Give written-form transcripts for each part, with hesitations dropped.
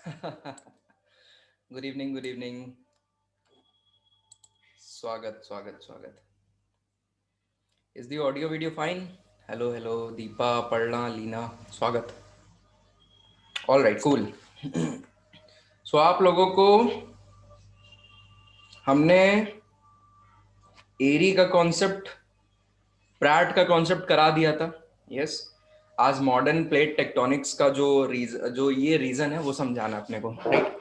Good evening, good evening. स्वागत स्वागत स्वागत। Is the audio video fine? Hello hello Deepa, Parna, Leena, स्वागत। All right, cool. सो आप लोगों को हमने एरी का कॉन्सेप्ट, प्रैट का कॉन्सेप्ट करा दिया था। यस। आज मॉडर्न प्लेट टेक्टोनिक्स का जो ये रीजन है वो समझाना अपने को, राइट?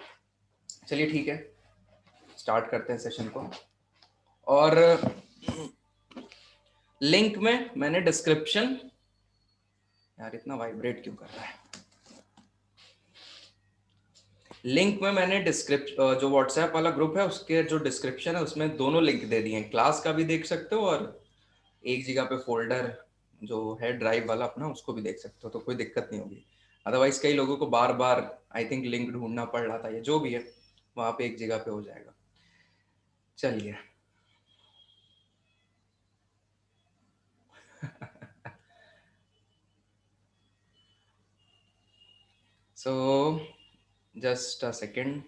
चलिए ठीक है, स्टार्ट करते हैं सेशन को। और लिंक में मैंने डिस्क्रिप्शन, यार इतना वाइब्रेट क्यों कर रहा है? लिंक में मैंने डिस्क्रिप्शन, जो व्हाट्सएप वाला ग्रुप है उसके जो डिस्क्रिप्शन है उसमें दोनों लिंक दे दिए हैं। क्लास का भी देख सकते हो और एक जगह पे फोल्डर जो है ड्राइव वाला अपना, उसको भी देख सकते हो, तो कोई दिक्कत नहीं होगी। अदरवाइज कई लोगों को बार बार आई थिंक लिंक ढूंढना पड़ रहा था, या जो भी है वहां पे एक जगह पे हो जाएगा। चलिए। So just a second.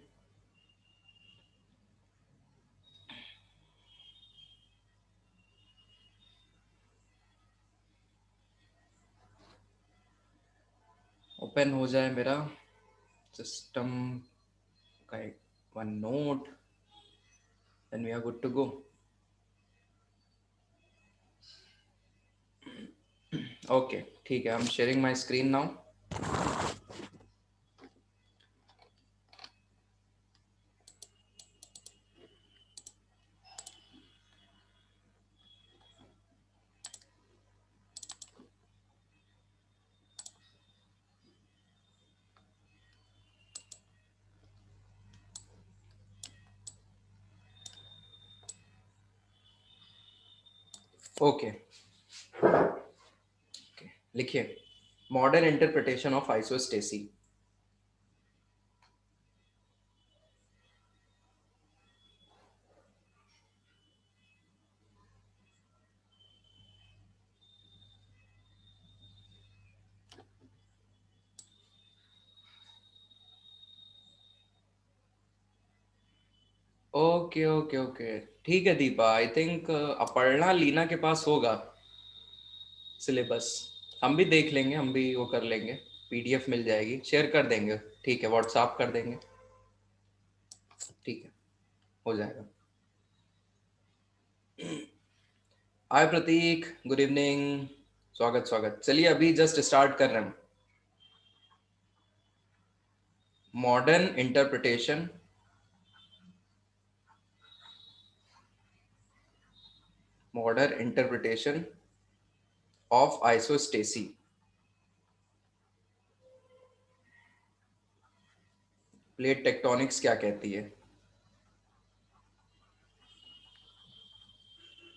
Open हो जाए मेरा सिस्टम का एक OneNote, then we are good to go. Okay ठीक है, I am sharing my screen now. Okay, लिखिए modern interpretation of isostasy. Okay okay okay, ठीक है दीपा। आई थिंक अपर्णा लीना के पास होगा सिलेबस। हम भी देख लेंगे, हम भी वो कर लेंगे। पीडीएफ मिल जाएगी, शेयर कर देंगे। ठीक है, व्हाट्सएप कर देंगे। ठीक है, हो जाएगा। हाय प्रतीक, गुड इवनिंग, स्वागत स्वागत। चलिए अभी जस्ट स्टार्ट कर रहे हैं। Modern interpretation modern interpretation of isostasy. Plate tectonics क्या कहती है?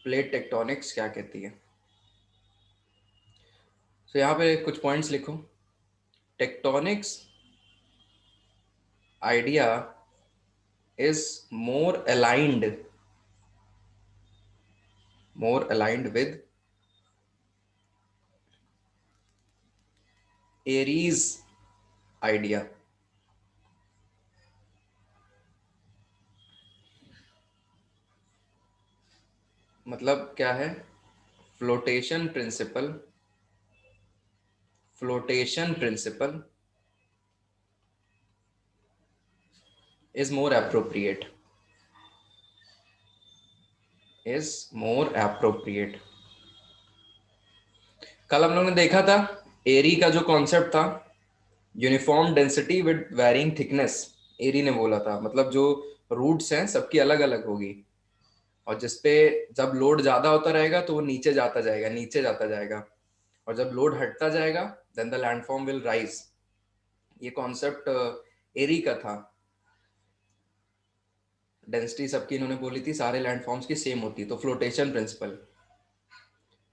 प्लेट टेक्टोनिक्स क्या कहती है? तो यहाँ पे कुछ पॉइंट्स लिखो। Tectonics idea is more aligned with Aries idea। मतलब क्या है? Flotation principle, flotation principle is more appropriate, is more appropriate। कल हम लोग ने देखा था एरी का जो कॉन्सेप्ट था, uniform density with varying thickness. Airy ने बोला था, मतलब जो रूट्स हैं सबकी अलग अलग होगी, और जिसपे जब लोड ज्यादा होता रहेगा तो वो नीचे जाता जाएगा, नीचे जाता जाएगा, और जब लोड हटता जाएगा then the landform will rise. ये कॉन्सेप्ट एरी का था। डेंसिटी सबकी इन्होंने बोली थी, सारे लैंडफॉर्म्स की सेम होती, तो फ्लोटेशन प्रिंसिपल।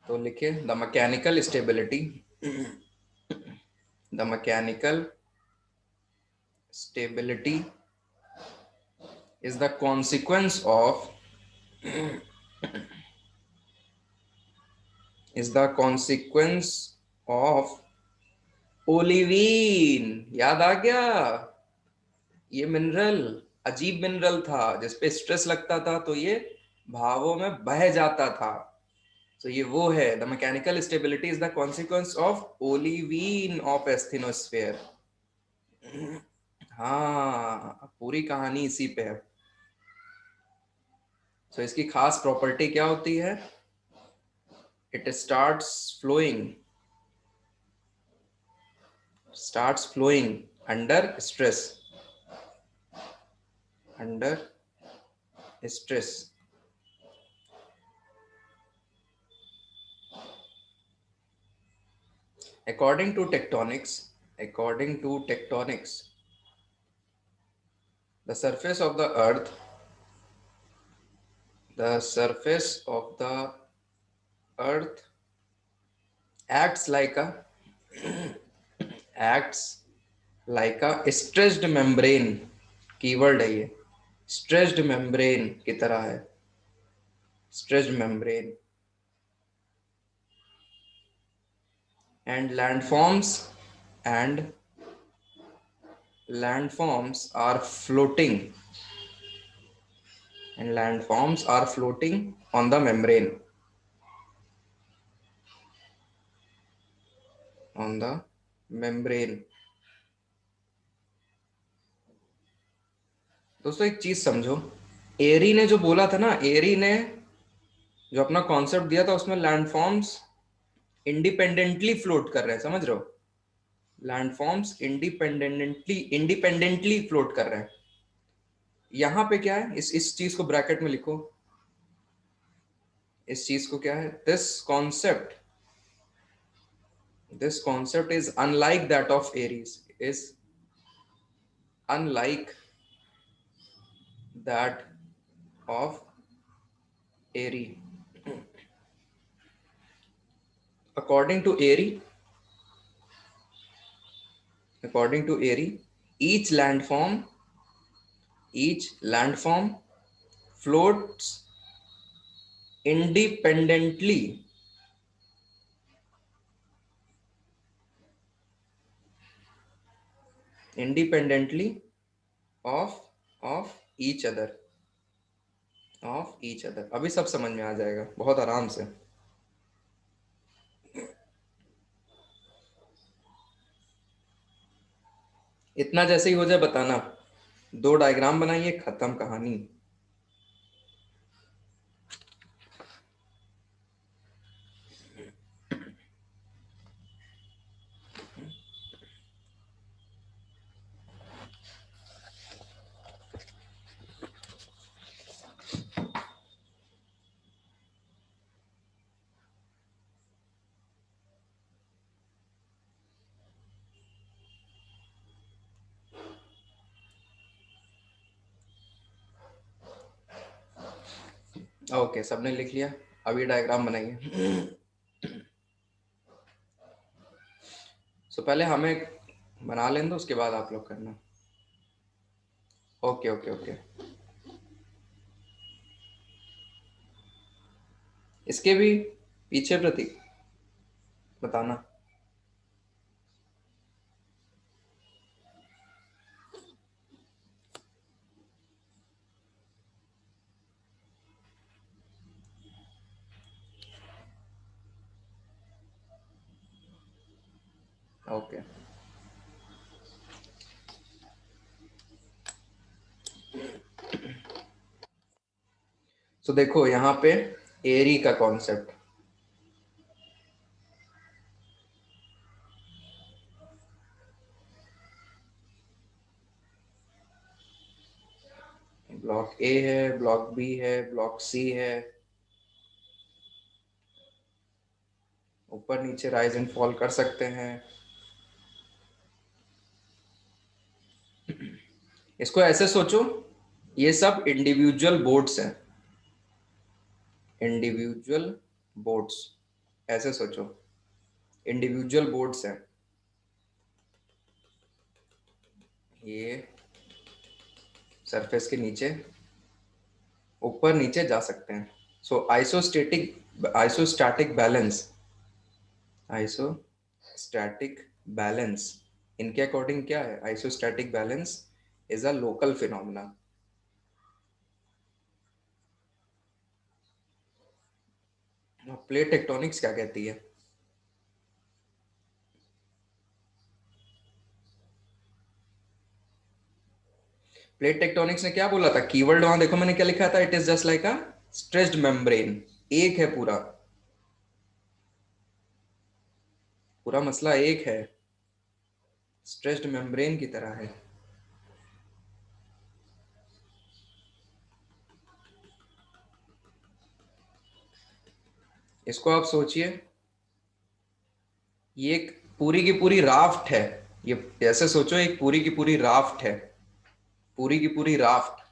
तो लिखे the mechanical stability, the mechanical stability is the consequence of is the consequence of olivine. याद आ गया? ये मिनरल अजीब मिनरल था जिसपे स्ट्रेस लगता था तो ये भावों में बह जाता था। तो ये वो है, the mechanical stability is the consequence of olivine of asthenosphere. हाँ, पूरी कहानी इसी पे है। तो इसकी खास प्रॉपर्टी क्या होती है? It starts flowing under stress, under stress. According to tectonics, the surface of the earth, the surface of the earth acts like a acts like a stretched membrane, keyword है ये, stretched membrane की तरह है, stretched membrane, and and landforms are floating on the membrane, on the membrane। दोस्तों एक चीज समझो, एरी ने जो बोला था ना, एरी ने जो अपना कॉन्सेप्ट दिया था उसमें लैंडफॉर्म्स इंडिपेंडेंटली फ्लोट कर रहे हैं, समझ रहे हो? लैंडफॉर्म्स इंडिपेंडेंटली फ्लोट कर रहे हैं। यहां पे क्या है, इस चीज को ब्रैकेट में लिखो, इस चीज को क्या है, this concept is unlike that of Aries, is unlike that of Airy। according to Airy according to Airy, each landform floats independently of each other, अभी सब समझ में आ जाएगा बहुत आराम से। इतना जैसे ही हो जाए बताना, 2 डायग्राम बनाइए, खत्म कहानी। ओके, सबने लिख लिया? अब ये डायग्राम बनाइए। सो पहले हमें बना लें दो, उसके बाद आप लोग करना। ओके ओके ओके, इसके भी पीछे प्रतीक बताना। ओके, सो देखो यहाँ पे एरी का कॉन्सेप्ट, ब्लॉक ए है, ब्लॉक बी है, ब्लॉक सी है, ऊपर नीचे राइज एंड फॉल कर सकते हैं। इसको ऐसे सोचो, ये सब इंडिविजुअल बोर्ड्स हैं, इंडिविजुअल बोर्ड्स, ऐसे सोचो, इंडिविजुअल बोर्ड्स हैं ये, सरफेस के नीचे ऊपर नीचे जा सकते हैं। सो आइसोस्टैटिक बैलेंस इनके अकॉर्डिंग क्या है? Isostatic balance is a local phenomena. Plate tectonics क्या कहती है? प्लेट टेक्टोनिक्स ने क्या बोला था? कीवर्ड वहां देखो मैंने क्या लिखा था, it is just like a stretched membrane. एक है पूरा, पूरा मसला एक है, स्ट्रेच्ड मेम्ब्रेन की तरह है। इसको आप सोचिए, ये एक पूरी की पूरी राफ्ट है। ये ऐसे सोचो, एक पूरी की पूरी राफ्ट है, पूरी की पूरी राफ्ट।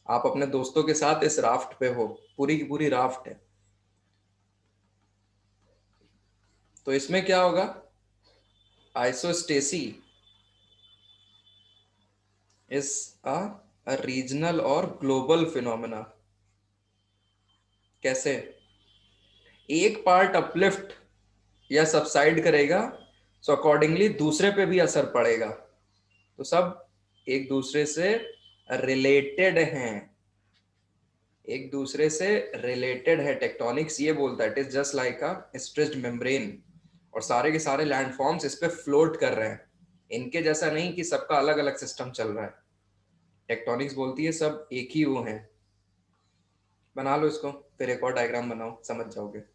आप अपने दोस्तों के साथ इस राफ्ट पे हो, पूरी की पूरी राफ्ट है। तो इसमें क्या होगा? आइसोस्टेसी इज अ रीजनल और ग्लोबल फिनोमेना। कैसे? एक पार्ट अपलिफ्ट या सबसाइड करेगा, सो अकॉर्डिंगली दूसरे पे भी असर पड़ेगा। तो सब एक दूसरे से रिलेटेड हैं, एक दूसरे से रिलेटेड है। टेक्टोनिक्स ये बोलता है it is just like a stretched membrane, और सारे के सारे लैंडफॉर्म्स इस पे फ्लोट कर रहे हैं। इनके जैसा नहीं कि सबका अलग अलग सिस्टम चल रहा है। टेक्टोनिक्स बोलती है सब एक ही वो है। बना लो इसको, फिर एक और डायग्राम बनाओ, समझ जाओगे।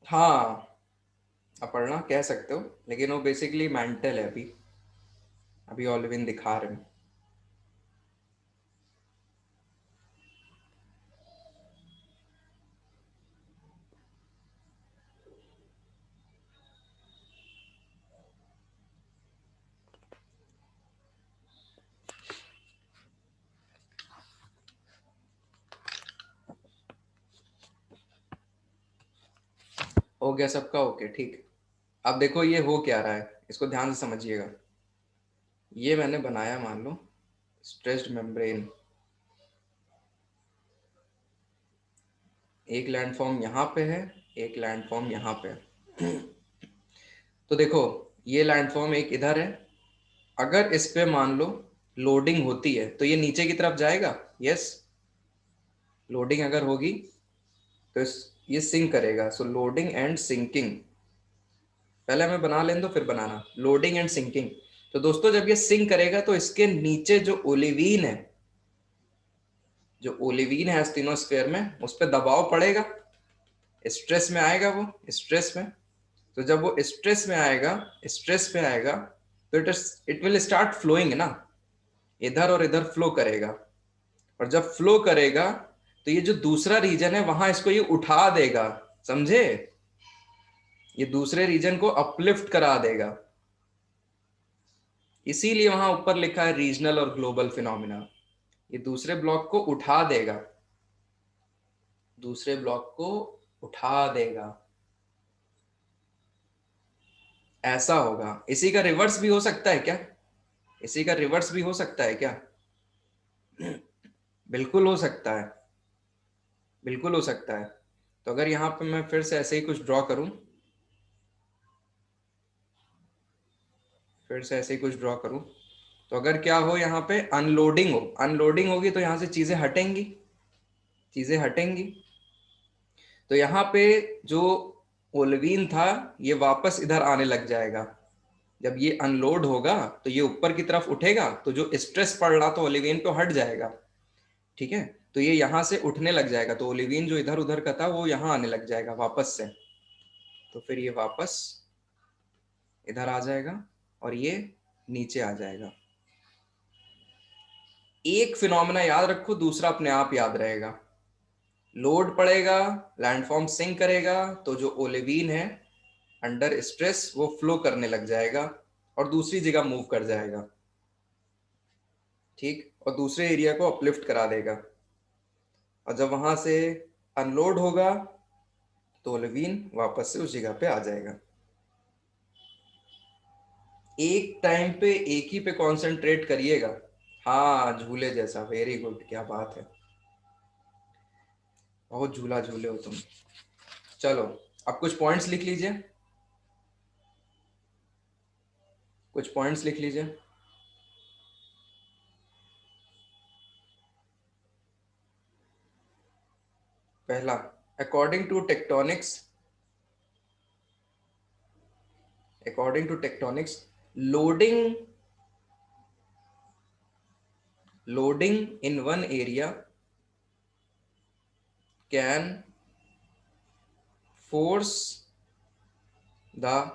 हाँ, अपर्णा कह सकते हो, लेकिन वो बेसिकली मेंटल है। अभी अभी ऑलविन दिखा रहे हैं। हो गया सबका? ओके ठीक। अब देखो ये हो क्या रहा है, इसको ध्यान से समझिएगा। ये मैंने बनाया, मान लो स्ट्रेच्ड मेम्ब्रेन। एक लैंडफॉर्म यहाँ पे है, एक लैंडफॉर्म यहाँ पे है। तो देखो, ये लैंडफॉर्म एक इधर है। अगर इस पे मान लो लोडिंग होती है तो ये नीचे की तरफ जाएगा। यस, लोडिंग अगर होगी तो ये सिंक करेगा। सो लोडिंग एंड सिंकिंग, पहले हमें बना लें दो फिर बनाना। Loading and sinking. तो दोस्तों जब ये सिंक करेगा तो इसके नीचे जो ओलिवीन है, जो ओलिवीन है स्टेनोस्फेयर में, उस पर दबाव पड़ेगा, स्ट्रेस में आएगा वो, स्ट्रेस में। तो जब वो स्ट्रेस में आएगा, स्ट्रेस में आएगा, तो इट विल स्टार्ट फ्लोइंग ना, इधर और इधर फ्लो करेगा। और जब फ्लो करेगा तो ये जो दूसरा रीजन है वहां इसको ये उठा देगा, समझे? ये दूसरे रीजन को अपलिफ्ट करा देगा। इसीलिए वहां ऊपर लिखा है रीजनल और ग्लोबल फिनोमिना। ये दूसरे ब्लॉक को उठा देगा, दूसरे ब्लॉक को उठा देगा। ऐसा होगा। इसी का रिवर्स भी हो सकता है क्या? इसी का रिवर्स भी हो सकता है क्या? बिल्कुल हो सकता है, बिल्कुल हो सकता है। तो अगर यहाँ पे मैं फिर से ऐसे ही कुछ ड्रॉ करूं, फिर से ऐसे ही कुछ ड्रॉ करूं, तो अगर क्या हो, यहाँ पे अनलोडिंग हो, अनलोडिंग होगी तो यहाँ से चीजें हटेंगी, चीजें हटेंगी। तो यहाँ पे जो ओलवीन था ये वापस इधर आने लग जाएगा। जब ये अनलोड होगा तो ये ऊपर की तरफ उठेगा, तो जो स्ट्रेस पड़ रहा था ओलिविन पे हट जाएगा। ठीक है, तो ये यहाँ से उठने लग जाएगा, तो ओलिविन जो इधर उधर का था वो यहाँ आने लग जाएगा वापस से। तो फिर ये वापस इधर आ जाएगा और ये नीचे आ जाएगा। एक फिनोमेना याद रखो, दूसरा अपने आप याद रहेगा। लोड पड़ेगा, लैंडफॉर्म सिंक करेगा, तो जो ओलिविन है अंडर स्ट्रेस वो फ्लो करने लग जाएगा और दूसरी जगह मूव कर जाएगा। ठीक, और दूसरे एरिया को अपलिफ्ट करा देगा। और जब वहां से अनलोड होगा तो ओलिवीन वापस से उस जगह पे आ जाएगा। एक टाइम पे एक ही पे कंसंट्रेट करिएगा। हाँ, झूले जैसा, वेरी गुड, क्या बात है, बहुत झूला झूले हो तुम। चलो, अब कुछ पॉइंट्स लिख लीजिए, कुछ पॉइंट्स लिख लीजिए। पहला, according to tectonics, according to tectonics, loading, loading in one area can force the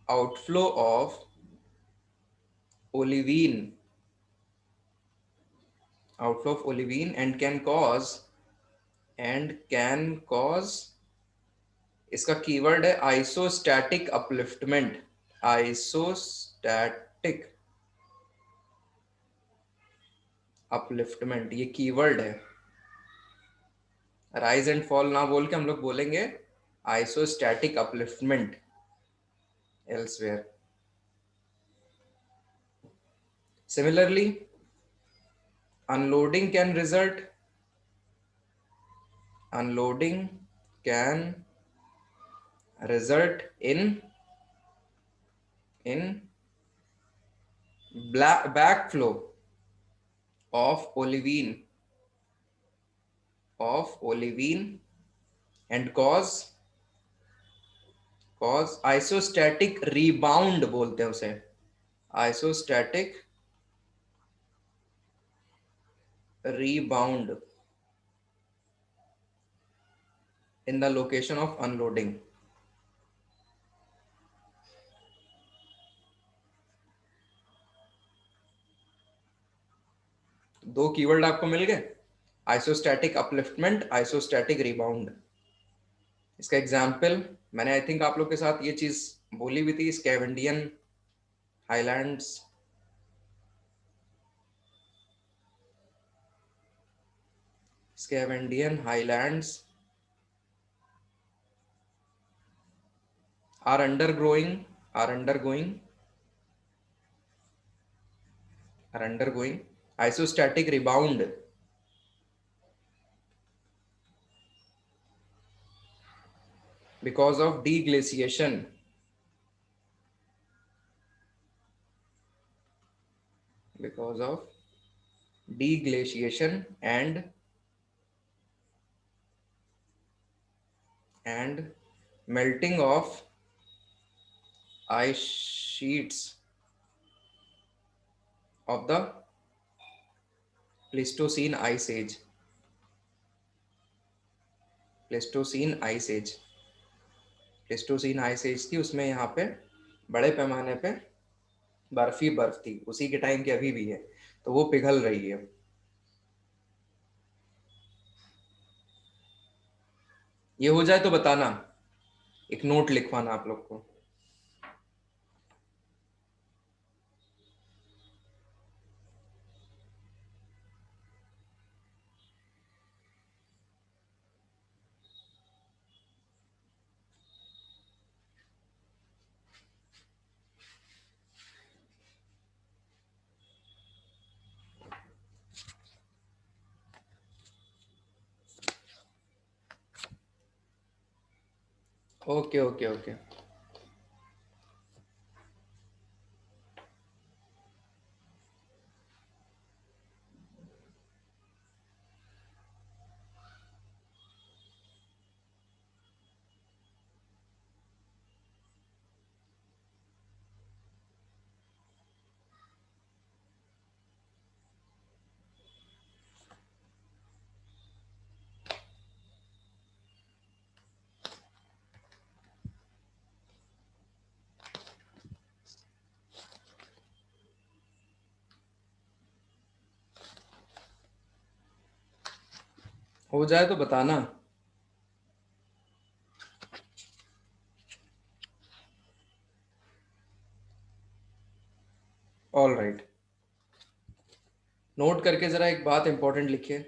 outflow of olivine, outflow of olivine, and can cause, इसका कीवर्ड है आइसोस्टैटिक अपलिफ्टमेंट, आइसोस्टैटिक अपलिफ्टमेंट, ये कीवर्ड है। राइज एंड फॉल ना बोल के हम लोग बोलेंगे isostatic upliftment elsewhere. Similarly, unloading can result, unloading can result in backflow of olivine, of olivine, and cause isostatic rebound बोलते हैं उसे, isostatic rebound in the location of unloading। दो कीवर्ड आपको मिल गए, आइसोस्टैटिक अपलिफ्टमेंट, आइसोस्टैटिक रिबाउंड। इसका example मैंने I think आप लोग के साथ ये चीज बोली भी थी, Scandinavian highlands, Scandinavian highlands are undergoing, are undergoing, are undergoing isostatic rebound because of deglaciation, because of deglaciation and melting of ice sheets of the Pleistocene ice age, Pleistocene ice age, Pleistocene ice age थी, उसमें यहाँ पे बड़े पैमाने पे बर्फ ही बर्फ थी, उसी के टाइम की अभी भी है, तो वो पिघल रही है। ये हो जाए तो बताना, एक नोट लिखवाना आप लोग को। ओके ओके ओके, हो जाए तो बताना। ऑल राइट, नोट करके जरा एक बात इंपॉर्टेंट लिखिए।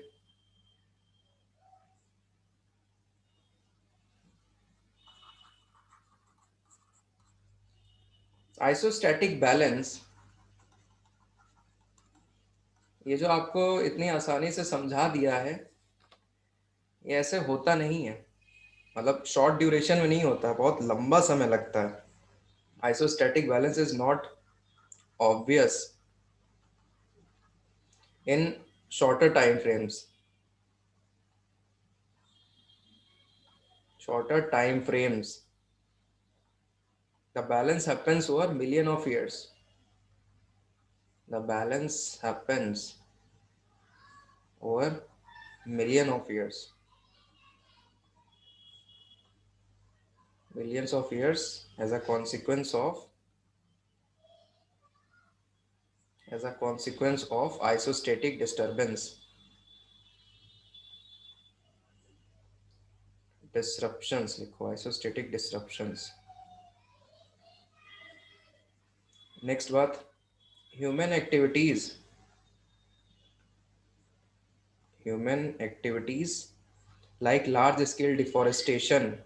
आइसोस्टैटिक बैलेंस, ये जो आपको इतनी आसानी से समझा दिया है, ये ऐसे होता नहीं है। मतलब शॉर्ट ड्यूरेशन में नहीं होता, बहुत लंबा समय लगता है। Isostatic balance is not obvious in shorter time frames. Shorter time frames, the balance happens over million of years. The balance happens over million of years. Millions of years as a consequence of isostatic disturbance, disruptions लिखो, isostatic disruptions। Next बात, human activities like large scale deforestation,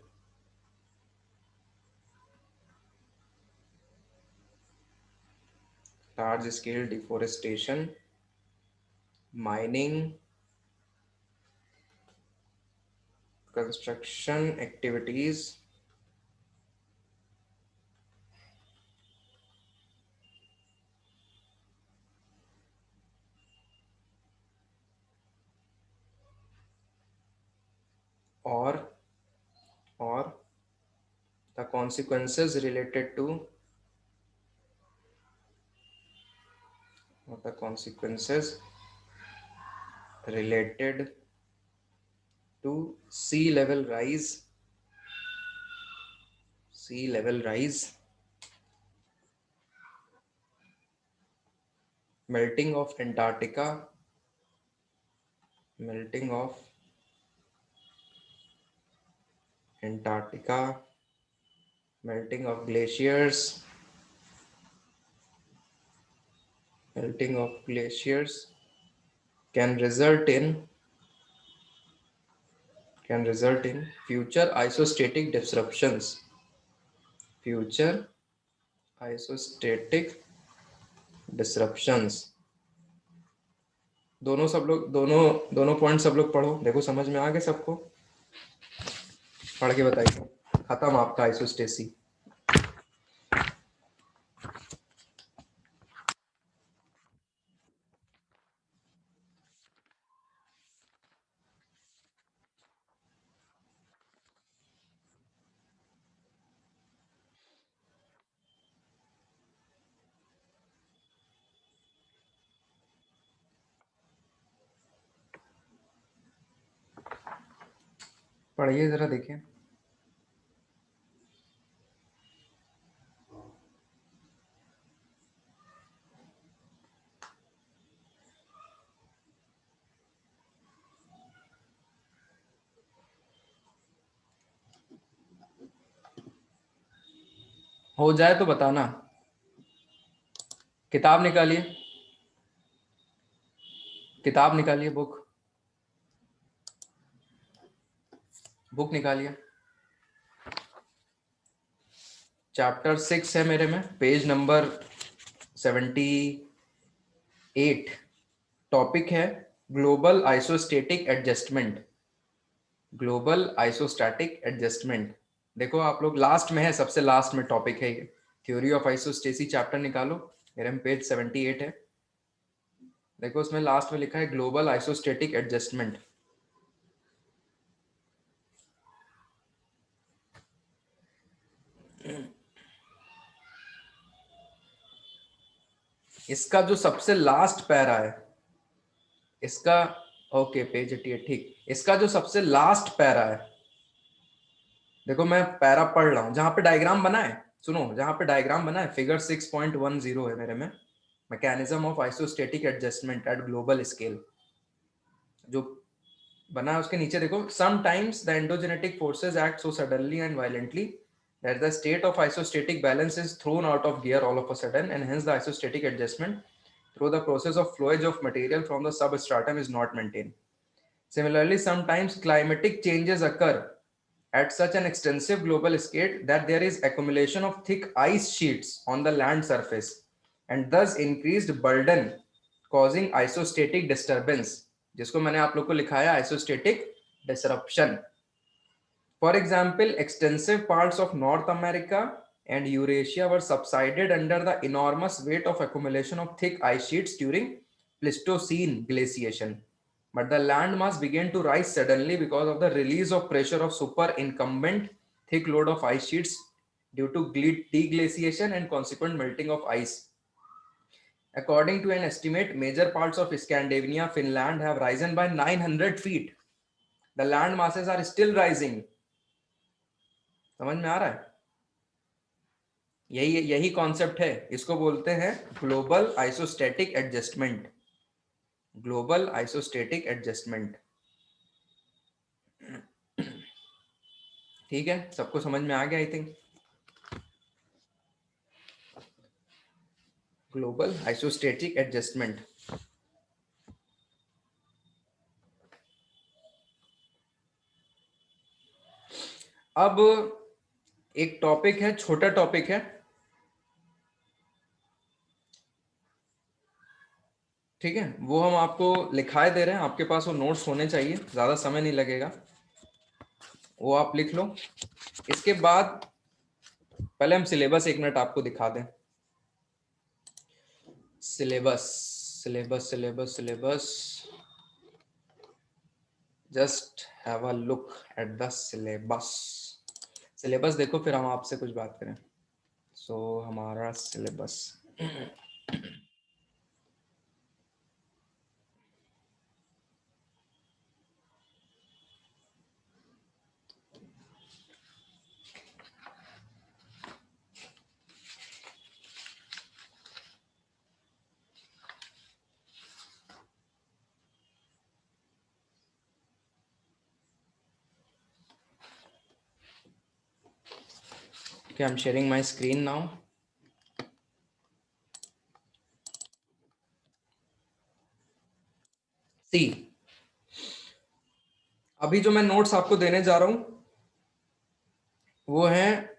mining, construction activities, or or the consequences related to or the consequences related to sea level rise, melting of Antarctica, melting of Antarctica, melting of glaciers, melting of glaciers can result in future isostatic disruptions, future isostatic disruptions। दोनों सब लोग दोनों दोनों point सब लोग पढ़ो, देखो समझ में आ गए सबको? पढ़ के बताइए। खत्म आपका आइसोस्टेसी। पढ़िए जरा, देखिए। हो जाए तो बताना। किताब निकालिए, किताब निकालिए, बुक निकालिए। चैप्टर 6 है मेरे में, पेज नंबर 78। टॉपिक है global isostatic adjustment. Global isostatic adjustment. देखो आप लोग लास्ट में है, सबसे लास्ट में टॉपिक है ये। थ्योरी ऑफ आइसोस्टेसी चैप्टर निकालो, मेरे में पेज 78 है। देखो उसमें लास्ट में लिखा है ग्लोबल आइसोस्टेटिक एडजस्टमेंट। इसका जो सबसे लास्ट पैरा है, इसका, ओके पेज 88, ठीक। इसका जो सबसे लास्ट पैरा है, देखो मैं पैरा पढ़ रहा हूं जहां पे डायग्राम बना है, सुनो, जहां पे डायग्राम बना है फिगर 6.10 है मेरे में, mechanism of isostatic adjustment eight global scale. जो बना है उसके नीचे देखो, sometimes the endogenetic forces act so suddenly and violently that the state of isostatic balance is thrown out of gear all of a sudden, and hence the isostatic adjustment through the process of flowage of material from the substratum is not maintained. Similarly, sometimes climatic changes occur at such an extensive global scale that there is accumulation of thick ice sheets on the land surface and thus increased burden causing isostatic disturbance, जिसको मैंने आप लोग को लिखा है isostatic disruption. For example, extensive parts of North America and Eurasia were subsided under the enormous weight of accumulation of thick ice sheets during Pleistocene glaciation. But the land mass began to rise suddenly because of the release of pressure of superincumbent thick load of ice sheets due to deglaciation and consequent melting of ice. According to an estimate, major parts of Scandinavia, Finland have risen by 900 feet. The land masses are still rising. समझ में आ रहा है? यही concept है, इसको बोलते हैं global isostatic adjustment. Global isostatic adjustment. ठीक है, सबको समझ में आ गया I think. Global isostatic adjustment. अब एक टॉपिक है, छोटा टॉपिक है, ठीक है, वो हम आपको लिखाए दे रहे हैं. आपके पास वो नोट्स होने चाहिए, ज्यादा समय नहीं लगेगा, वो आप लिख लो. इसके बाद पहले हम सिलेबस एक मिनट आपको दिखा दें. Syllabus syllabus syllabus syllabus just have a look at the syllabus. Syllabus देखो, फिर हम आपसे कुछ बात करें. सो हमारा syllabus Okay, I'm sharing my screen now. See, अभी जो मैं नोट्स आपको देने जा रहा हूं वो है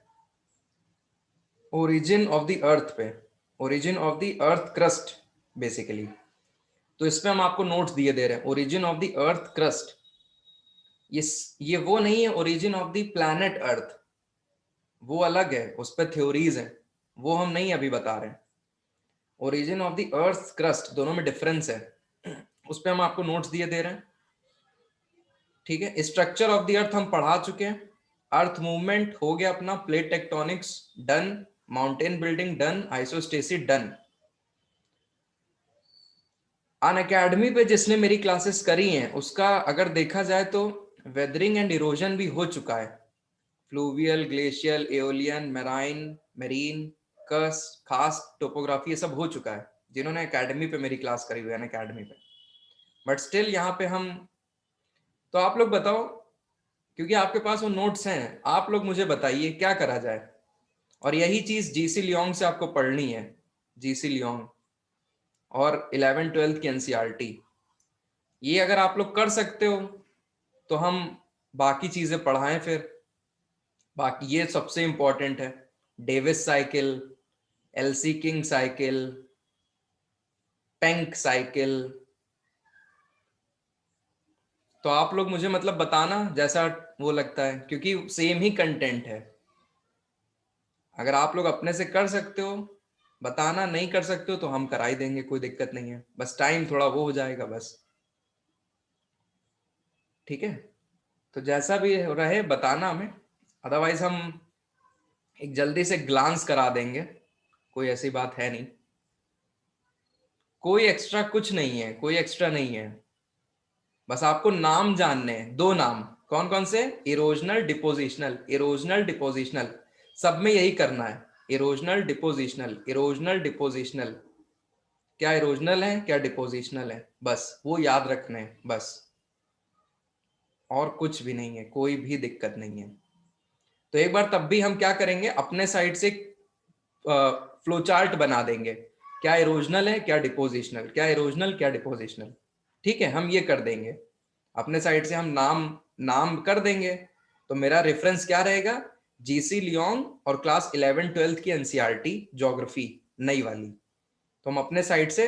ओरिजिन ऑफ द अर्थ पे, origin of the earth crust basically. तो इस पे हम आपको नोट्स दिए दे रहे हैं. Origin of the earth crust, ये वो नहीं है origin of the planet earth, वो अलग है, उस पर थ्योरीज हैं, वो हम नहीं अभी बता रहे हैं. Origin of the earth crust, दोनों में डिफरेंस है, उस पर हम आपको नोट्स दिए दे रहे हैं. ठीक है, स्ट्रक्चर ऑफ द अर्थ हम पढ़ा चुके हैं. अर्थ मूवमेंट हो गया अपना, plate tectonics done, mountain building done, isostasis done. Unacademy पे जिसने मेरी क्लासेस करी हैं उसका अगर देखा जाए तो वेदरिंग एंड इरोजन भी हो चुका है. फ्लूवियल, ग्लेशियल, एओलियन, मेरीन, खास टोपोग्राफी, ये सब हो चुका है जिन्होंने एकेडमी पे मेरी क्लास करी हुई है, एकेडमी पे. बट स्टिल यहाँ पे हम, तो आप लोग बताओ, क्योंकि आपके पास वो नोट्स हैं, आप लोग मुझे बताइए क्या करा जाए. और यही चीज जीसी लियोंग से आपको पढ़नी है, जीसी लियोंग और 11th-12th की एनसीईआरटी. ये अगर आप लोग कर सकते हो तो हम बाकी चीजें पढ़ाएं फिर. बाकी ये सबसे इंपॉर्टेंट है, Davis cycle, LC king cycle, Penck cycle. तो आप लोग मुझे मतलब बताना जैसा वो लगता है, क्योंकि सेम ही कंटेंट है. अगर आप लोग अपने से कर सकते हो बताना, नहीं कर सकते हो तो हम करा ही देंगे, कोई दिक्कत नहीं है, बस टाइम थोड़ा वो हो जाएगा बस. ठीक है, तो जैसा भी रहे बताना हमें, अदरवाइज हम एक जल्दी से ग्लांस करा देंगे, कोई ऐसी बात है नहीं. कोई एक्स्ट्रा कुछ नहीं है, कोई एक्स्ट्रा नहीं है, बस आपको नाम जानने हैं. 2 नाम, कौन कौन से? Erosional, depositional. इरोजनल, डिपोजिशनल, सब में यही करना है. Erosional, depositional, erosional, depositional. क्या इरोजनल है, क्या डिपोजिशनल है, बस वो याद रखना है बस, और कुछ भी नहीं है, कोई भी दिक्कत नहीं है. तो एक बार तब भी हम क्या करेंगे, अपने साइड से फ्लो चार्ट बना देंगे, क्या इरोजनल है, क्या डिपोजिशनल, क्या इरोजनल, क्या डिपोजिशनल. ठीक है, हम ये कर देंगे अपने साइड से, हम नाम नाम कर देंगे. तो मेरा रेफरेंस क्या रहेगा? जीसी लियोंग और क्लास 11-12 की एनसीईआरटी ज्योग्राफी नई वाली। तो हम अपने साइड से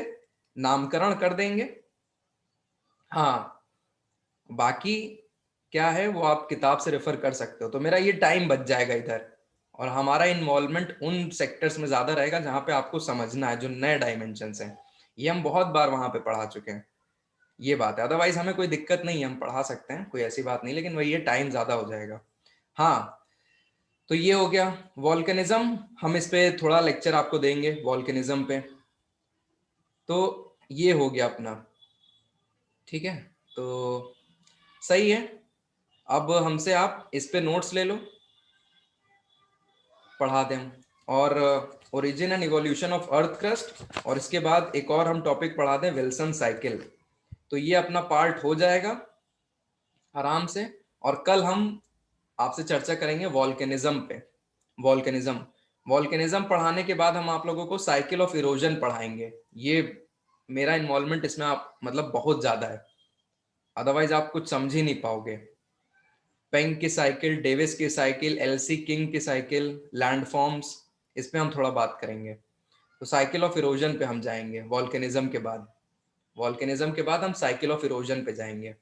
नामकरण कर देंगे। हाँ, बाकी क्या है वो आप किताब से रेफर कर सकते हो। तो मेरा ये टाइम बच जाएगा इधर, और हमारा इन्वॉल्वमेंट उन सेक्टर्स में ज्यादा रहेगा जहां पे आपको समझना है, जो नए डायमेंशंस हैं। ये हम बहुत बार वहां पे पढ़ा चुके हैं, ये बात है। अदरवाइज हमें कोई दिक्कत नहीं है, हम पढ़ा सकते हैं, कोई ऐसी बात नहीं, लेकिन वही ये टाइम ज्यादा हो जाएगा। हाँ, तो ये हो गया वॉल्केनिज्म। हम इस पे थोड़ा लेक्चर आपको देंगे वॉल्केनिज्म पे। तो ये हो गया अपना, ठीक है। तो सही है, अब हमसे आप इस पे नोट्स ले लो, पढ़ा दें। और origin and evolution of earth crust, और इसके बाद एक और हम टॉपिक पढ़ा दें, विल्सन साइकिल। तो ये अपना पार्ट हो जाएगा आराम से। और कल हम आपसे चर्चा करेंगे वॉल्केनिज्म पे। वॉल्केनिज्म वॉल्केनिज्म पढ़ाने के बाद हम आप लोगों को साइकिल ऑफ इरोजन पढ़ाएंगे। ये मेरा इन्वॉल्वमेंट इसमें आप मतलब बहुत ज्यादा है, अदरवाइज आप कुछ समझ ही नहीं पाओगे। पेंग की साइकिल, डेविस की साइकिल, एलसी किंग की साइकिल, लैंडफॉर्म्स, इस पे हम थोड़ा बात करेंगे। तो साइकिल ऑफ इरोजन पे हम जाएंगे वॉल्केनिज्म के बाद। वॉल्केनिज्म के बाद हम साइकिल ऑफ इरोजन पे जाएंगे।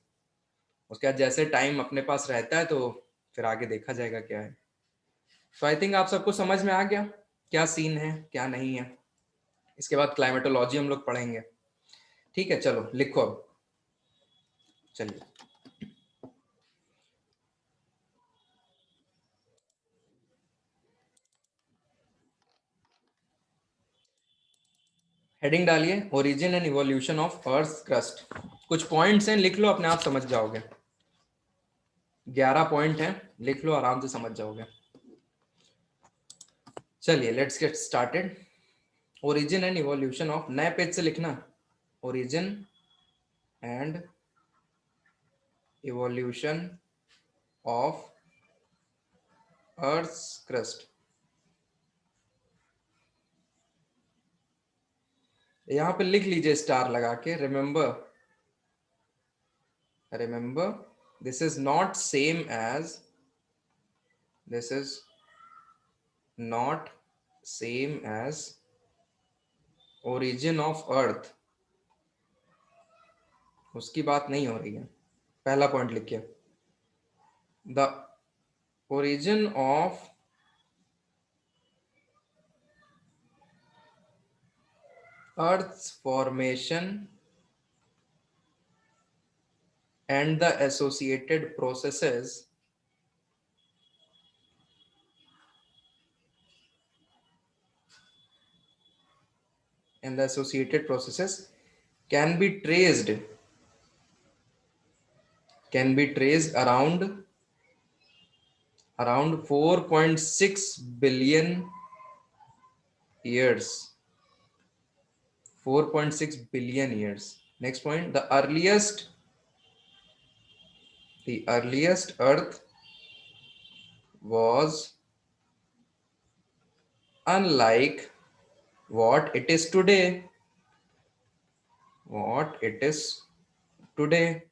उसके बाद जैसे टाइम अपने पास रहता है तो फिर आगे देखा जाएगा क्या है। तो आई थिंक आप सबको समझ में आ गया क्या सीन है क्या नहीं है। इसके बाद क्लाइमेटोलॉजी हम लोग पढ़ेंगे। ठीक है, चलो लिखो अब। चलिए, हेडिंग डालिए, origin and evolution of earth crust. कुछ पॉइंट्स हैं, लिख लो, अपने आप समझ जाओगे। 11 पॉइंट हैं, लिख लो, आराम से समझ जाओगे। चलिए, let's get started. Origin and evolution of, नए पेज से लिखना, origin and evolution of earth crust. यहां पे लिख लीजिए स्टार लगा के, remember, remember, this is not same as, this is not same as origin of earth। उसकी बात नहीं हो रही है। पहला पॉइंट लिखिए, the origin of earth's formation and the associated processes can be traced, around 4.6 billion years, 4.6 billion years. Next point, the earliest earth was unlike what it is today, what it is today.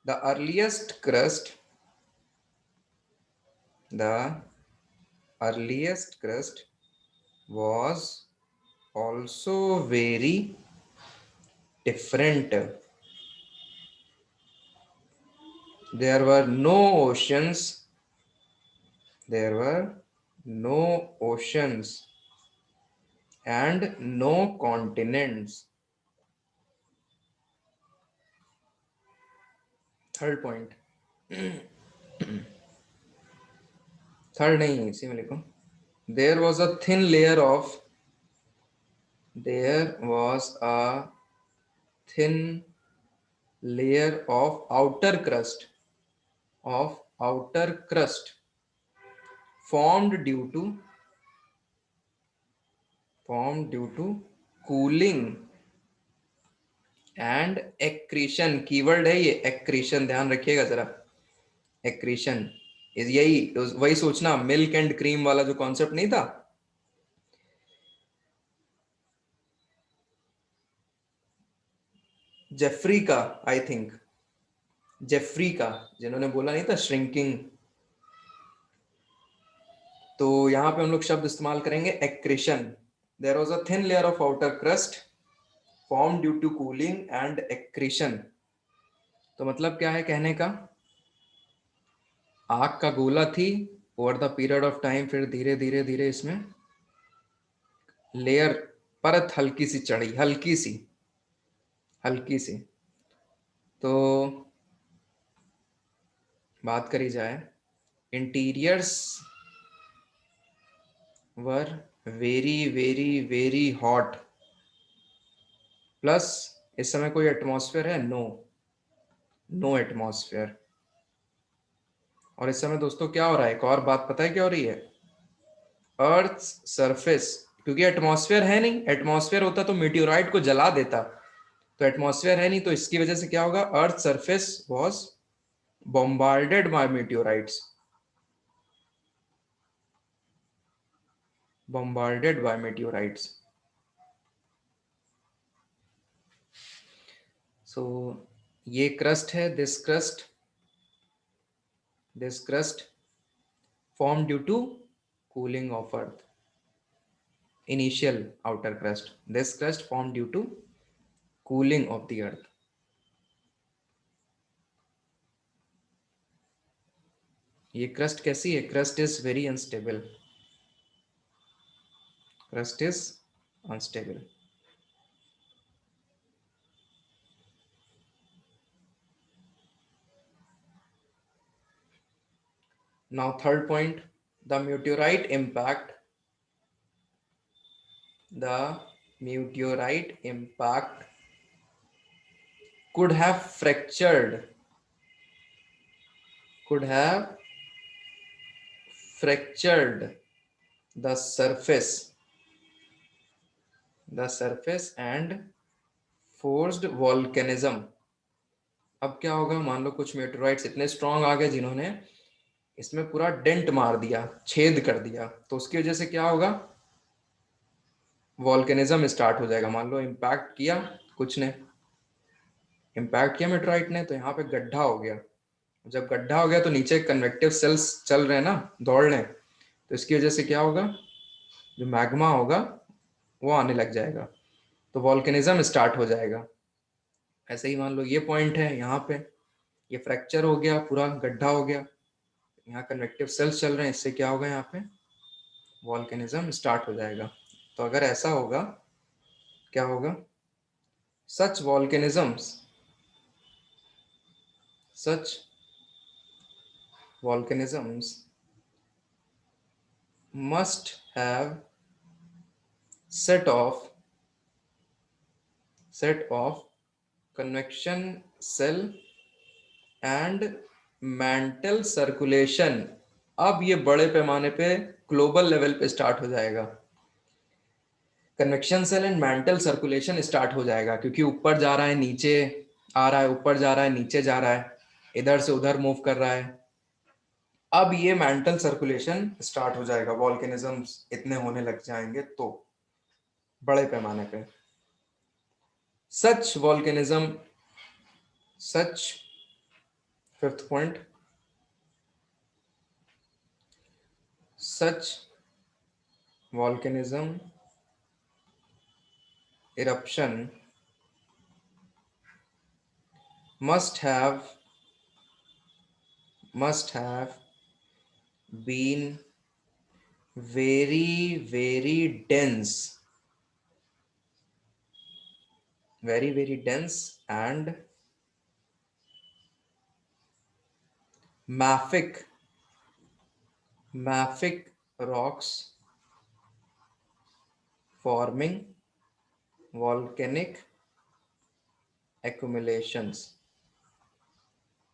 The earliest crust, the earliest crust was also very different. There were no oceans, there were no oceans and no continents. Third point. Third नहीं, इसी में लिखो। There was a thin layer of, there was a thin layer of outer crust formed due to cooling and accretion। Keyword है ये accretion, ध्यान रखिएगा जरा। accretion यही वही सोचना, मिल्क एंड क्रीम वाला जो कॉन्सेप्ट नहीं था। जेफरी का, आई थिंक जेफरी का, जिन्होंने बोला नहीं था श्रिंकिंग तो यहाँ पे हम लोग शब्द इस्तेमाल करेंगे accretion. There was a thin layer of outer crust form due to cooling and accretion. तो मतलब क्या है कहने का, आग का गोला थी, over the period of time फिर धीरे धीरे धीरे इसमें लेयर, परत हल्की सी चढ़ी, हल्की सी, हल्की सी। तो बात करी जाए, interiors were very very very hot, plus इस समय कोई एटमॉस्फेयर है? No, no atmosphere. और इस समय दोस्तों क्या हो रहा है, एक और बात पता है क्या हो रही है, अर्थ सरफेस, क्योंकि एटमॉस्फेयर है नहीं, एटमॉस्फेयर होता तो मीटियोराइट को जला देता, तो एटमॉस्फेयर है नहीं, तो इसकी वजह से क्या होगा, earth surface was bombarded by meteorites, bombarded by meteorites। so ये क्रस्ट है, this crust formed due to cooling of earth, initial outer crust, this crust formed due to cooling of the earth। ये crust कैसी है, crust is very unstable, crust is unstable. Now third point, the meteorite impact, the meteorite impact could have fractured the surface and forced volcanism। अब क्या होगा, मान लो कुछ मेटेराइट्स इतने strong आ गए जिन्होंने इसमें पूरा डेंट मार दिया, छेद कर दिया, तो उसकी वजह से क्या होगा, वॉल्केनिज्म स्टार्ट हो जाएगा। मान लो इम्पैक्ट किया, कुछ ने इम्पैक्ट किया मेटेराइट ने, तो यहाँ पे गड्ढा हो गया, जब गड्ढा हो गया तो नीचे कन्वेक्टिव सेल्स चल रहे हैं ना, दौड़ रहे हैं, तो इसकी वजह से क्या होगा, जो मैग्मा होगा वो आने लग जाएगा, तो वॉल्केनिज्म स्टार्ट हो जाएगा। ऐसे ही मान लो ये पॉइंट है, यहाँ पे ये फ्रैक्चर हो गया, पूरा गड्ढा हो गया, यहाँ कन्वेक्टिव सेल्स चल रहे हैं, इससे क्या होगा, यहाँ पे वॉल्केनिज्म स्टार्ट हो जाएगा। तो अगर ऐसा होगा, क्या होगा, सच volcanisms must have set of convection cell and mantle circulation। अब ये बड़े पैमाने पे ग्लोबल लेवल पे स्टार्ट हो जाएगा, convection cell and mantle circulation start हो जाएगा, क्योंकि ऊपर जा रहा है, नीचे आ रहा है, ऊपर जा रहा है, नीचे जा रहा है, इधर से उधर मूव कर रहा है। अब ये मैंटल सर्कुलेशन स्टार्ट हो जाएगा, वॉल्केनिज्म्स इतने होने लग जाएंगे तो बड़े पैमाने पे। सच volcanism, such fifth point, such volcanism eruption must have been very very dense, very very dense and mafic rocks forming volcanic accumulations।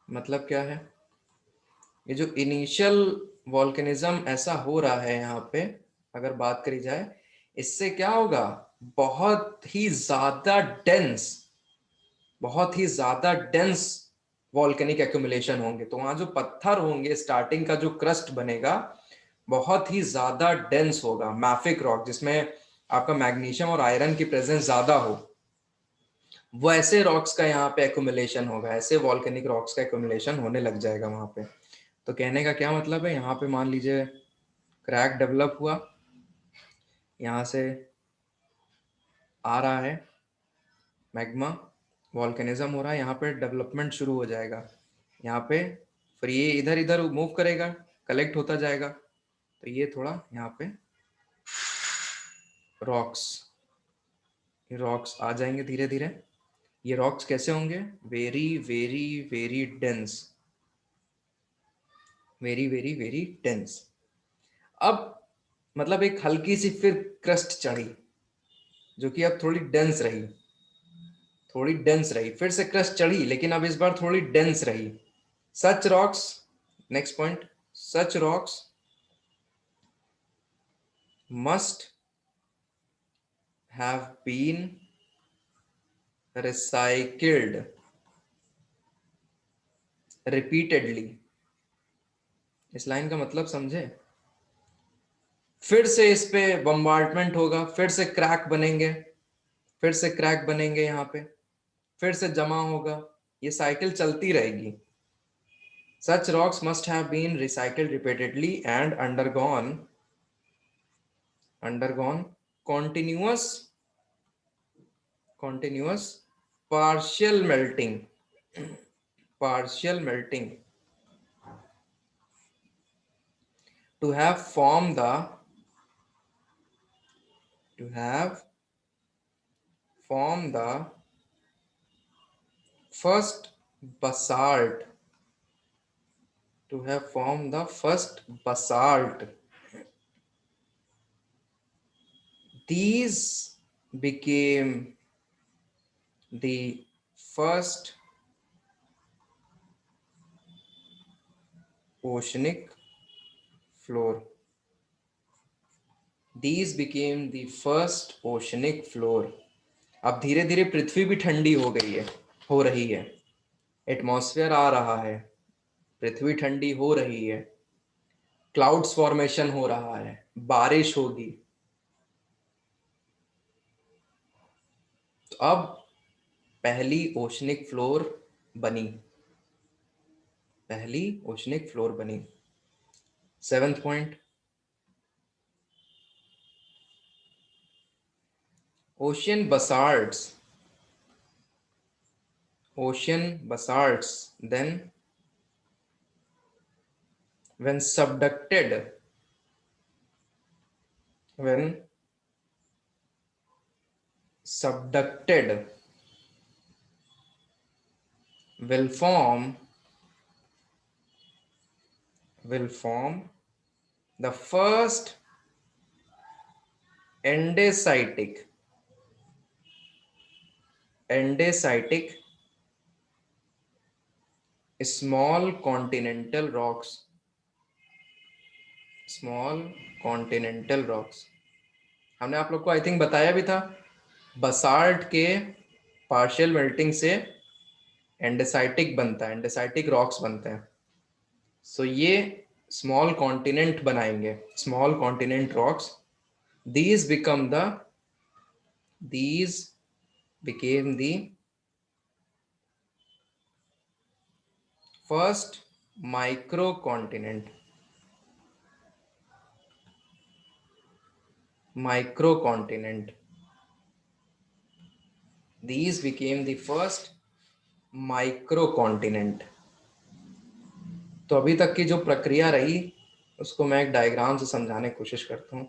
मतलब क्या है, ये जो इनिशियल वॉल्केनिज्म ऐसा हो रहा है यहाँ पे, अगर बात करी जाए, इससे क्या होगा, बहुत ही ज्यादा डेंस, बहुत ही ज्यादा डेंस वॉल्केनिक एक्यूमुलेशन होंगे। तो वहां जो पत्थर होंगे, स्टार्टिंग का जो क्रस्ट बनेगा बहुत ही ज्यादा डेंस होगा, मैफिक रॉक, जिसमें आपका मैग्नीशियम और आयरन की प्रेजेंस ज्यादा हो, वो ऐसे रॉक्स का यहाँ पे एक्यूमुलेशन होगा, ऐसे वॉल्केनिक रॉक्स का एक्यूमुलेशन होने लग जाएगा वहां पे। तो कहने का क्या मतलब है, यहाँ पे मान लीजिए क्रैक डेवलप हुआ, यहाँ से आ रहा है मैग्मा, वॉल्केनिज्म हो रहा है, यहाँ पे डेवलपमेंट शुरू हो जाएगा, यहाँ पे फिर ये इधर इधर मूव करेगा, कलेक्ट होता जाएगा, तो ये थोड़ा यहाँ पे रॉक्स, ये रॉक्स आ जाएंगे धीरे धीरे। ये रॉक्स कैसे होंगे? Very very very dense, very very very dense. अब मतलब एक हल्की सी फिर क्रस्ट चढ़ी, जो कि अब थोड़ी डेंस रही, थोड़ी डेंस रही, फिर से क्रस्ट चढ़ी, लेकिन अब इस बार थोड़ी डेंस रही। Such rocks, next point, such rocks must have been recycled repeatedly। इस लाइन का मतलब समझे? फिर से इस पे बम्बार्डमेंट होगा, फिर से क्रैक बनेंगे, फिर से क्रैक बनेंगे, यहाँ पे फिर से जमा होगा, ये साइकिल चलती रहेगी। Such rocks must have been recycled repeatedly and undergone continuous partial melting, partial melting to have formed the to have formed the first basalt, to have formed the first basalt. These became the first oceanic floor. These became the first oceanic floor. अब धीरे धीरे पृथ्वी भी ठंडी हो गई है, हो रही है, एटमॉस्फेयर आ रहा है, पृथ्वी ठंडी हो रही है, क्लाउड्स फॉर्मेशन हो रहा है, बारिश होगी। तो अब पहली ओशनिक फ्लोर बनी, पहली ओशनिक फ्लोर बनी। 7th point, ocean basalts, ocean basalts then when subducted will form the first andesitic small continental rocks, small continental rocks. हमने आप लोग को आई थिंक बताया भी था, बसाल्ट के पार्शियल मेल्टिंग से एंडेसाइटिक बनता है, एंडेसाइटिक रॉक्स बनते हैं। सो ये स्मॉल कॉन्टिनेंट बनाएंगे, small continent rocks. these become the these became the first microcontinent, these became the first microcontinent। तो अभी तक की जो प्रक्रिया रही उसको मैं एक डायग्राम से समझाने की कोशिश करता हूँ।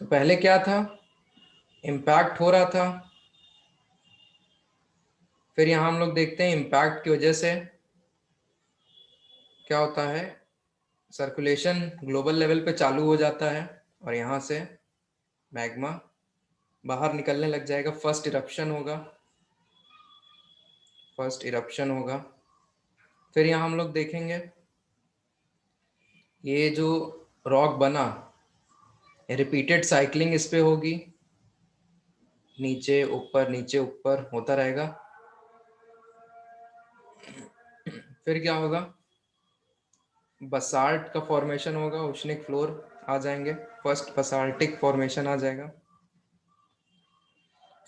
तो पहले क्या था, इम्पैक्ट हो रहा था, फिर यहाँ हम लोग देखते हैं इम्पैक्ट की वजह से क्या होता है, सर्कुलेशन ग्लोबल लेवल पे चालू हो जाता है और यहाँ से मैग्मा बाहर निकलने लग जाएगा, फर्स्ट इरप्शन होगा। फिर यहाँ हम लोग देखेंगे ये जो रॉक बना, रिपीटेड साइक्लिंग इस पे होगी, नीचे ऊपर होता रहेगा। फिर क्या होगा, बसाल्ट का फॉर्मेशन होगा, ओशनिक फ्लोर आ जाएंगे, फर्स्ट बसाल्टिक फॉर्मेशन आ जाएगा।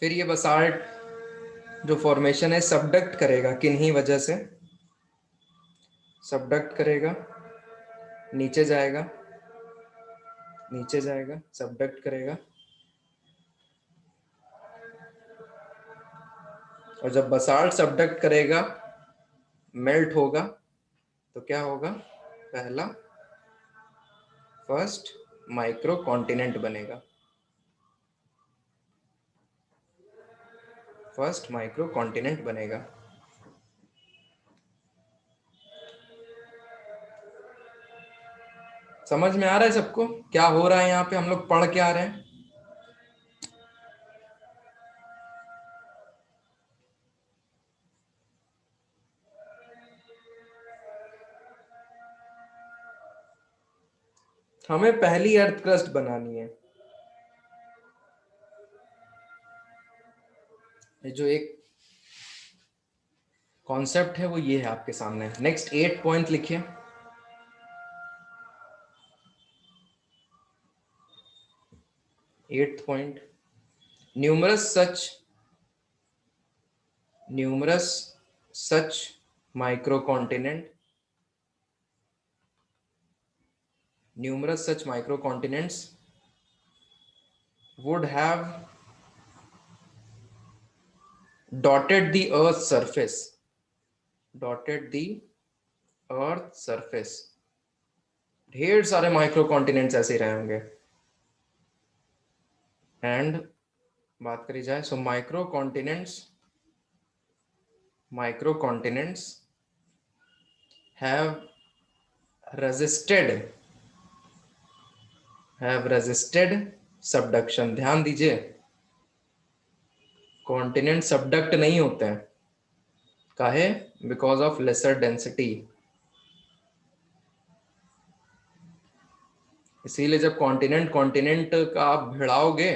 फिर ये बसाल्ट जो फॉर्मेशन है सबडक्ट करेगा किन्हीं वजह से, सबडक्ट करेगा, नीचे जाएगा, नीचे जाएगा, सबडक्ट करेगा, और जब बसाल्ट सबडक्ट करेगा, मेल्ट होगा, तो क्या होगा? पहला फर्स्ट माइक्रो कॉन्टिनेंट बनेगा, फर्स्ट माइक्रो कॉन्टिनेंट बनेगा। समझ में आ रहा है सबको क्या हो रहा है यहाँ पे? हम लोग पढ़ के आ रहे हैं। हमें पहली अर्थ क्रस्ट बनानी है। ये जो एक कॉन्सेप्ट है वो ये है आपके सामने। नेक्स्ट 8 पॉइंट लिखिए। 8th point, numerous such microcontinent numerous such microcontinents would have dotted the earth's surface, dotted the earth's surface। ढेर सारे माइक्रो कॉन्टिनेंट्स ऐसे रहे होंगे। एंड बात करी जाए, so micro continents have resisted subduction. ध्यान दीजिए, कॉन्टिनेंट सबडक्ट नहीं होते हैं। काहे? Because of lesser density. इसीलिए जब कॉन्टिनेंट का आप भिड़ाओगे,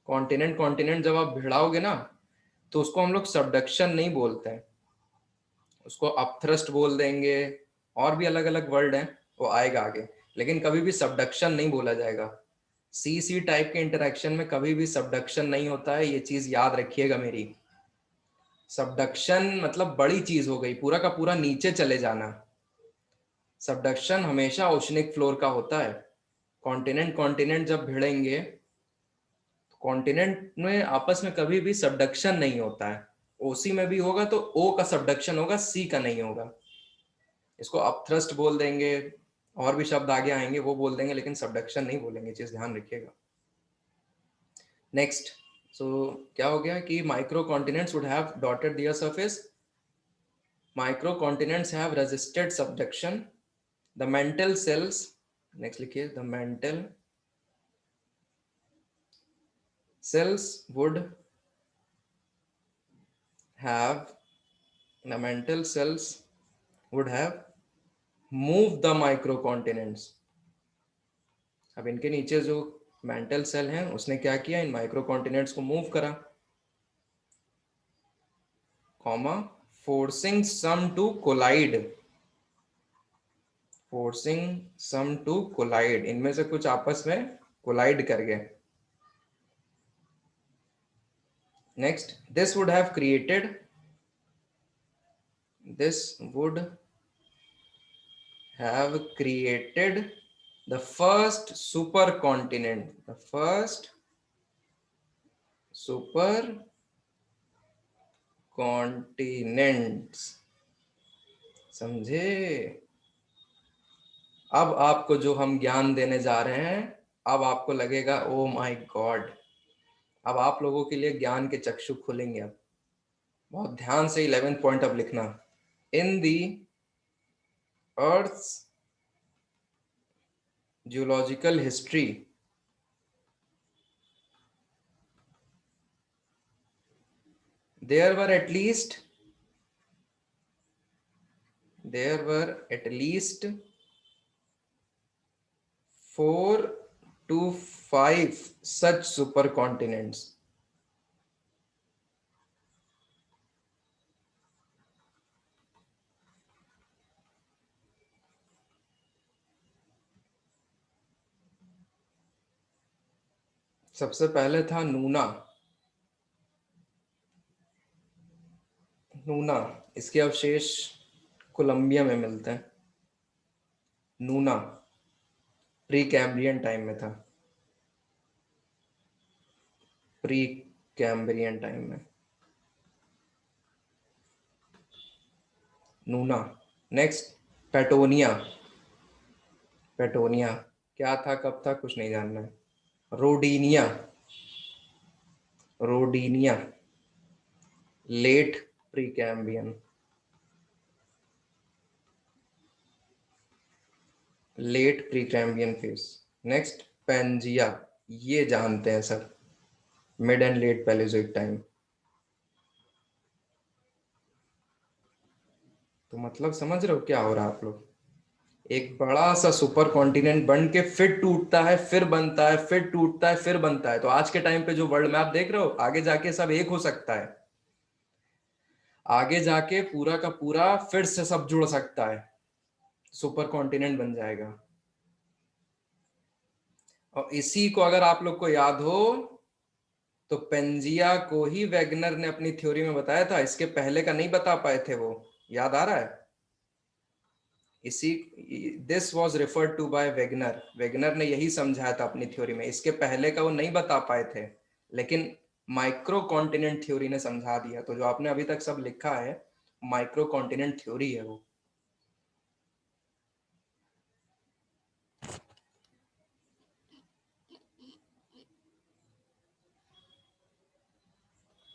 कॉन्टिनेंट जब आप भिड़ाओगे ना, तो उसको हम लोग सबडक्शन नहीं बोलते हैं, उसको अपथ्रस्ट बोल देंगे, और भी अलग अलग वर्ड हैं, वो आएगा आगे। लेकिन कभी भी सबडक्शन नहीं बोला जाएगा। सी टाइप के इंटरेक्शन में कभी भी सबडक्शन नहीं होता है, ये चीज याद रखिएगा मेरी। सबडक्शन मतलब बड़ी चीज हो गई, पूरा का पूरा नीचे चले जाना। सबडक्शन हमेशा ओशनिक फ्लोर का होता है। कॉन्टिनेंट जब भिड़ेंगे, कॉन्टिनेंट में आपस में कभी भी सबडक्शन नहीं होता है। ओसी में भी होगा तो ओ का सबडक्शन होगा, सी का नहीं होगा। इसको अपथ्रस्ट बोल देंगे, और भी शब्द आगे आएंगे वो बोल देंगे, लेकिन सबडक्शन नहीं बोलेंगे, चीज ध्यान रखिएगा। नेक्स्ट, सो क्या हो गया कि micro continents would have dotted the surface, micro continents have resisted subduction, the mantle cells, next लिखिए, the mantle cells would have the mental cells would have moved the microcontinents। अब इनके नीचे जो मेंटल सेल है उसने क्या किया? इन माइक्रोकॉन्टिनेंट्स को मूव करा, comma, forcing some to collide, forcing some to collide, इनमें से कुछ आपस में कोलाइड कर गए। Next, this would have created the first supercontinent, the first supercontinents। समझे? अब आपको जो हम ज्ञान देने जा रहे हैं, अब आपको लगेगा ओ माय गॉड, अब आप लोगों के लिए ज्ञान के चक्षु खुलेंगे। अब बहुत ध्यान से 11th पॉइंट अब लिखना। In the earth's geological history, there were at least 4 to 5 such supercontinents। सबसे पहले था नूना, इसके अवशेष कोलंबिया में मिलते हैं। नूना प्री कैम्ब्रियन टाइम में था, प्री कैम्ब्रियन टाइम में नूना। Next, petunia. पेटोनिया क्या था, कब था, कुछ नहीं जानना है। Rodinia. Rodinia late Precambrian, late Precambrian phase. Next, Pangaea, ये जानते हैं sir, mid and late Palaeozoic time. तो मतलब समझ रहे हो क्या हो रहा है आप लोग, एक बड़ा सा सुपर कॉन्टिनेंट बन के फिर टूटता है, फिर बनता है, फिर टूटता है, फिर बनता है। तो आज के टाइम पे जो वर्ल्ड मैप देख रहे हो, आगे जाके सब एक हो सकता है, आगे जाके पूरा का पूरा फिर से सब जुड़ सकता है, सुपर कॉन्टिनेंट बन जाएगा। और इसी को अगर आप लोग को याद हो, तो पेंजिया को ही वैगनर ने अपनी थ्योरी में बताया था, इसके पहले का नहीं बता पाए थे वो, याद आ रहा है। इसी, this was referred to by Wegener, Wegener ने यही समझाया था अपनी थ्योरी में, इसके पहले का वो नहीं बता पाए थे, लेकिन माइक्रो कॉन्टिनेंट थ्योरी ने समझा दिया। तो जो आपने अभी तक सब लिखा है, माइक्रो कॉन्टिनेंट थ्योरी है वो।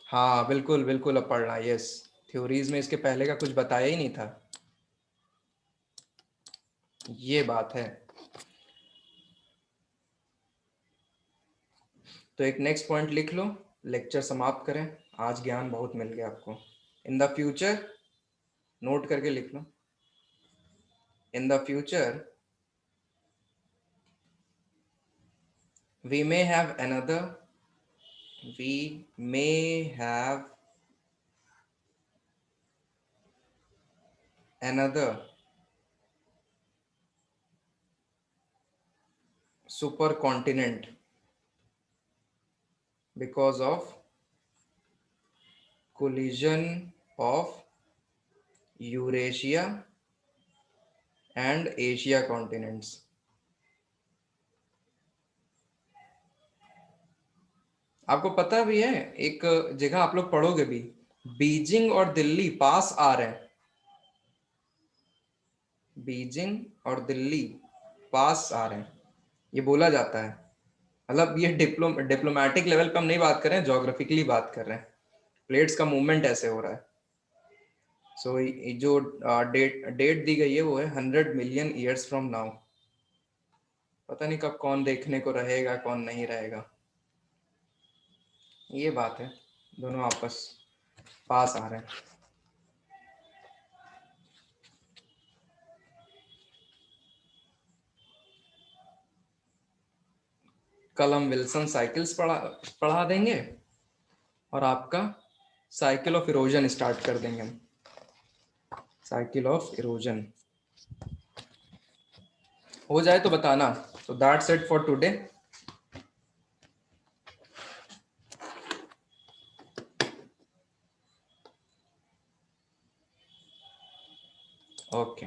हाँ बिल्कुल बिल्कुल, अब पढ़ना, यस। थ्योरीज में इसके पहले का कुछ बताया ही नहीं था, ये बात है। तो एक नेक्स्ट पॉइंट लिख लो, लेक्चर समाप्त करें। आज ज्ञान बहुत मिल गया आपको। इन द फ्यूचर, नोट करके लिख लो, in the future we may have another, we may have another supercontinent because of collision of Eurasia and Asia continents। आपको पता भी है, एक जगह आप लोग पढ़ोगे भी, बीजिंग और दिल्ली पास आ रहे हैं, बीजिंग और दिल्ली पास आ रहे हैं, ये बोला जाता है। मतलब ये डिप्लोमैटिक लेवल पे हम नहीं बात कर रहे हैं, जोग्राफिकली बात कर रहे हैं, प्लेट्स का मूवमेंट ऐसे हो रहा है। सो जो डेट डेट दी गई है वो है 100 मिलियन ईयर्स फ्रॉम नाउ। पता नहीं कब कौन देखने को रहेगा, कौन नहीं रहेगा, ये बात है। दोनों आपस पास आ रहे हैं। कल हम विल्सन साइकिल्स पढ़ा देंगे, और आपका साइकिल ऑफ इरोजन स्टार्ट कर देंगे हम, साइकिल ऑफ इरोजन। हो जाए तो बताना। तो that's it for today. Okay,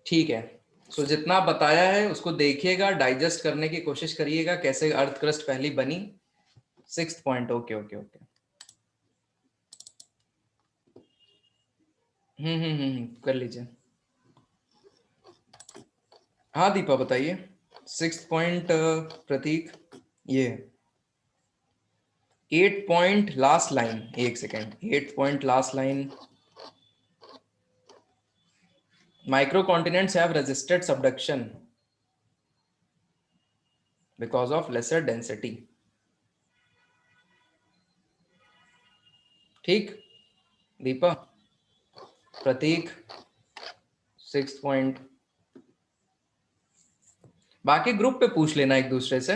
ठीक है। सो जितना बताया है उसको देखिएगा, डाइजेस्ट करने की कोशिश करिएगा, कैसे अर्थ क्रस्ट पहली बनी। 6th point, okay okay okay. कर लीजिए। हाँ दीपा बताइए। 6th पॉइंट प्रतीक, ये 8 पॉइंट लास्ट लाइन, एक second, 8 point last line, micro continents have resisted subduction because of lesser density. ठीक दीपा, प्रतीक, 6th पॉइंट। बाकी ग्रुप पे पूछ लेना एक दूसरे से।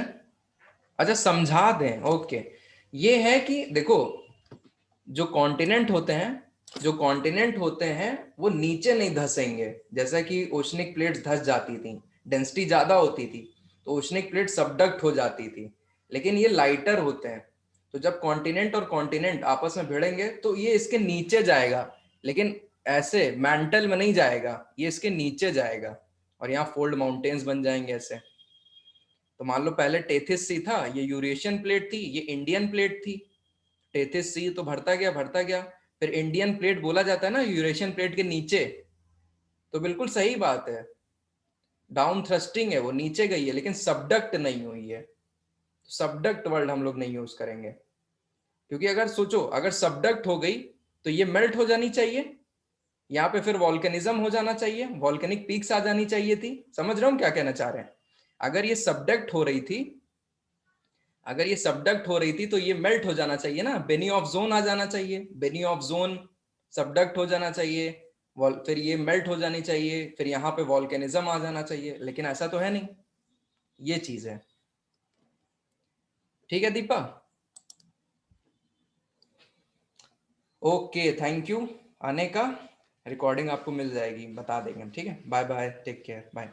अच्छा समझा दें, ओके। ये है कि देखो, जो कॉन्टिनेंट होते हैं, जो कॉन्टिनेंट होते हैं वो नीचे नहीं धसेंगे, जैसा कि ओशनिक प्लेट्स धस जाती थी, डेंसिटी ज्यादा होती थी तो ओशनिक प्लेट सबडक्ट हो जाती थी, लेकिन ये लाइटर होते हैं। तो जब कॉन्टिनेंट और कॉन्टिनेंट आपस में भिड़ेंगे तो ये इसके नीचे जाएगा, लेकिन ऐसे मैंटल में नहीं जाएगा, ये इसके नीचे जाएगा और यहाँ फोल्ड माउंटेन्स बन जाएंगे ऐसे। तो मान लो पहले टेथिस सी था, ये यूरेशियन प्लेट थी, ये इंडियन प्लेट थी। टेथिस सी तो भरता गया भरता गया, फिर इंडियन प्लेट बोला जाता है ना यूरेशियन प्लेट के नीचे। तो बिल्कुल सही बात है, डाउन थ्रस्टिंग है, वो नीचे गई है, लेकिन सबडक्ट नहीं हुई है। सबडक्ट वर्ड हम लोग नहीं यूज करेंगे, क्योंकि अगर सोचो अगर सबडक्ट हो गई तो ये मेल्ट हो जानी चाहिए, यहाँ पे फिर वॉल्केनिज्म हो जाना चाहिए, वॉल्केनिक पीक्स आ जानी चाहिए थी। समझ रहा हूँ क्या कहना चाह रहे हैं? अगर ये सबडक्ट हो रही थी, अगर ये सबडक्ट हो रही थी तो ये मेल्ट हो जाना चाहिए ना, बेनी ऑफ जोन आ जाना चाहिए, बेनी ऑफ जोन सबडक्ट हो जाना चाहिए, फिर ये मेल्ट हो जानी चाहिए, फिर यहाँ पे वॉल्केनिज्म आ जाना चाहिए, लेकिन ऐसा तो है नहीं। ये चीज है। ठीक है दीपा, ओके, थैंक यू आने का। रिकॉर्डिंग आपको मिल जाएगी, बता देंगे हम। ठीक है, bye bye, take care, bye.